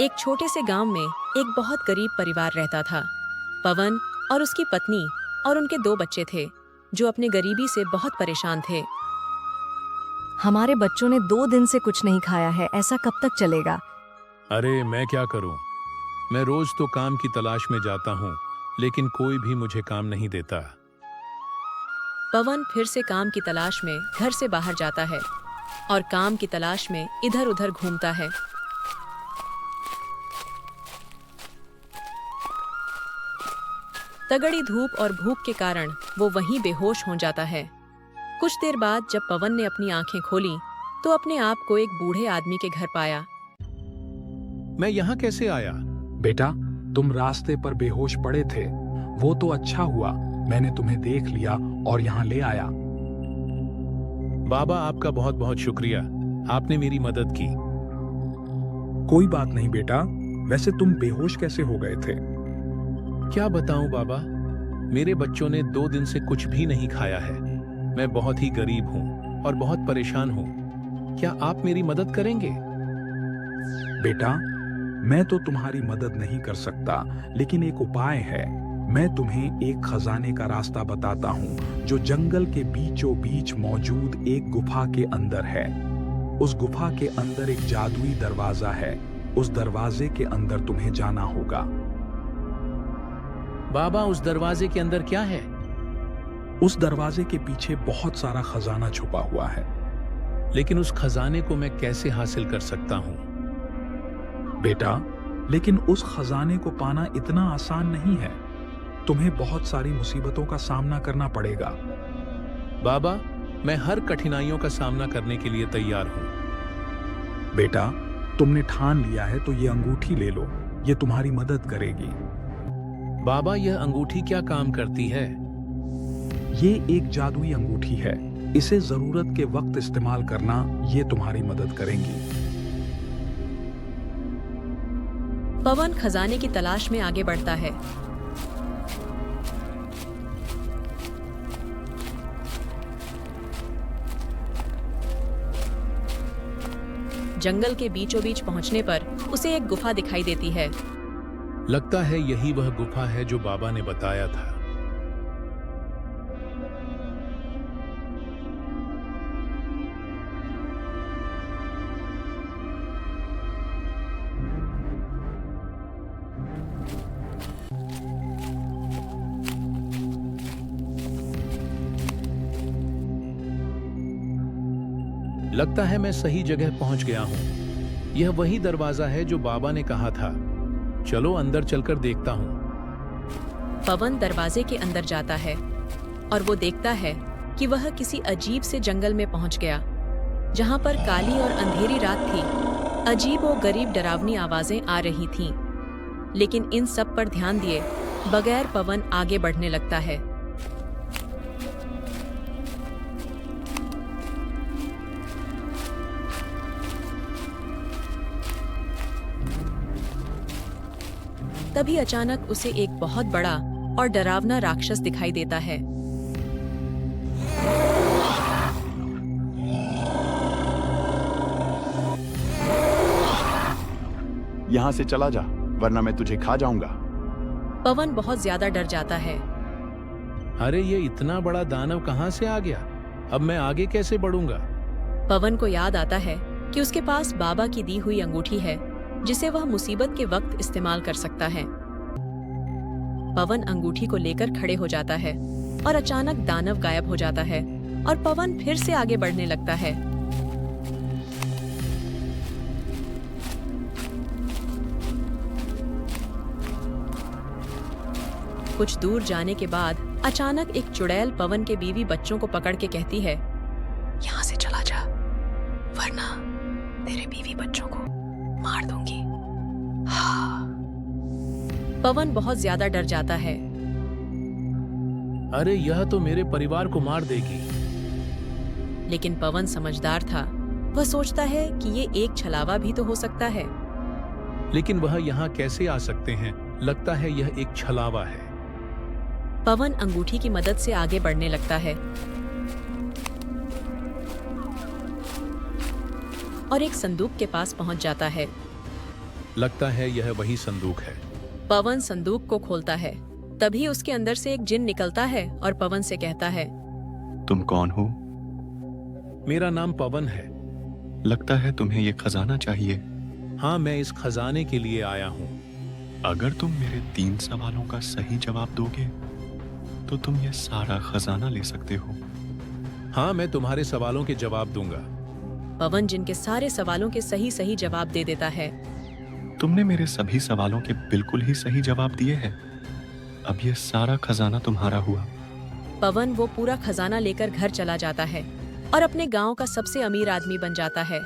एक छोटे से गांव में एक बहुत गरीब परिवार रहता था। पवन और उसकी पत्नी और उनके 2 बच्चे थे जो अपने गरीबी से बहुत परेशान थे। हमारे बच्चों ने 2 दिन से कुछ नहीं खाया है, ऐसा कब तक चलेगा? अरे मैं क्या करूं? मैं रोज तो काम की तलाश में जाता हूं, लेकिन कोई भी मुझे काम नहीं देता। पवन फिर से काम की तलाश में घर से बाहर जाता है और काम की तलाश में इधर उधर घूमता है। तगड़ी धूप और भूख के कारण वो वहीं बेहोश हो जाता है। कुछ देर बाद जब पवन ने अपनी आंखें खोली तो अपने आप को एक बूढ़े आदमी के घर पाया। मैं यहाँ कैसे आया? बेटा, तुम रास्ते पर बेहोश पड़े थे। वो तो अच्छा हुआ मैंने तुम्हें देख लिया और यहाँ ले आया। बाबा, आपका बहुत बहुत शुक्रिया, आपने मेरी मदद की। कोई बात नहीं बेटा, वैसे तुम बेहोश कैसे हो गए थे? क्या बताऊं बाबा, मेरे बच्चों ने 2 दिन से कुछ भी नहीं खाया है। मैं बहुत ही गरीब हूँ और बहुत परेशान हूँ। क्या आप मेरी मदद करेंगे? बेटा, मैं तो तुम्हारी मदद नहीं कर सकता, लेकिन एक उपाय है। मैं तुम्हें एक खजाने का रास्ता बताता हूँ जो जंगल के बीचों बीच मौजूद एक गुफा के अंदर है। उस गुफा के अंदर एक जादुई दरवाजा है। उस दरवाजे के अंदर तुम्हें जाना होगा। बाबा, उस दरवाजे के अंदर क्या है? उस दरवाजे के पीछे बहुत सारा खजाना छुपा हुआ है। लेकिन उस खजाने को मैं कैसे हासिल कर सकता हूँ? बेटा, लेकिन उस खजाने को पाना इतना आसान नहीं है। तुम्हें बहुत सारी मुसीबतों का सामना करना पड़ेगा। बाबा, मैं हर कठिनाइयों का सामना करने के लिए तैयार हूँ। बेटा, तुमने ठान लिया है तो ये अंगूठी ले लो, ये तुम्हारी मदद करेगी। बाबा, यह अंगूठी क्या काम करती है? ये एक जादुई अंगूठी है। इसे जरूरत के वक्त इस्तेमाल करना, ये तुम्हारी मदद करेंगी। पवन खजाने की तलाश में आगे बढ़ता है। जंगल के बीचों बीच पहुंचने पर उसे एक गुफा दिखाई देती है। लगता है यही वह गुफा है जो बाबा ने बताया था। लगता है मैं सही जगह पहुंच गया हूं। यह वही दरवाजा है जो बाबा ने कहा था। चलो अंदर चलकर देखता हूं। पवन दरवाजे के अंदर जाता है और वो देखता है कि वह किसी अजीब से जंगल में पहुंच गया, जहां पर काली और अंधेरी रात थी। अजीब और गरीब डरावनी आवाजें आ रही थीं, लेकिन इन सब पर ध्यान दिए बगैर पवन आगे बढ़ने लगता है। तभी अचानक उसे एक बहुत बड़ा और डरावना राक्षस दिखाई देता है। यहाँ से चला जा, वरना मैं तुझे खा जाऊंगा। पवन बहुत ज्यादा डर जाता है। अरे ये इतना बड़ा दानव कहां से आ गया? अब मैं आगे कैसे बढ़ूंगा? पवन को याद आता है कि उसके पास बाबा की दी हुई अंगूठी है जिसे वह मुसीबत के वक्त इस्तेमाल कर सकता है। पवन अंगूठी को लेकर खड़े हो जाता है और अचानक दानव गायब हो जाता है और पवन फिर से आगे बढ़ने लगता है। कुछ दूर जाने के बाद अचानक एक चुड़ैल पवन के बीवी बच्चों को पकड़ के कहती है, यहाँ से चला जा, वरना तेरे बीवी बच्चों को मार दूंगी। हाँ। पवन बहुत ज्यादा डर जाता है। अरे यह तो मेरे परिवार को मार देगी। लेकिन पवन समझदार था। वह सोचता है कि ये एक छलावा भी तो हो सकता है। लेकिन वह यहाँ कैसे आ सकते हैं? लगता है यह एक छलावा है। पवन अंगूठी की मदद से आगे बढ़ने लगता है और एक संदूक के पास पहुंच जाता है। लगता है यह वही संदूक है। पवन संदूक को खोलता है। तभी उसके अंदर से एक जिन निकलता है और पवन से कहता है, तुम कौन हो? मेरा नाम पवन है। लगता है तुम्हें ये खजाना चाहिए। हाँ, मैं इस खजाने के लिए आया हूँ। अगर तुम मेरे 3 सवालों का सही जवाब दोगे तो तुम ये सारा खजाना ले सकते हो। हाँ, मैं तुम्हारे सवालों के जवाब दूंगा। पवन जिन के सारे सवालों के सही सही जवाब दे देता है। तुमने मेरे सभी सवालों के बिल्कुल ही सही जवाब दिए हैं। अब ये सारा खजाना तुम्हारा हुआ। पवन वो पूरा खजाना लेकर घर चला जाता है और अपने गांव का सबसे अमीर आदमी बन जाता है।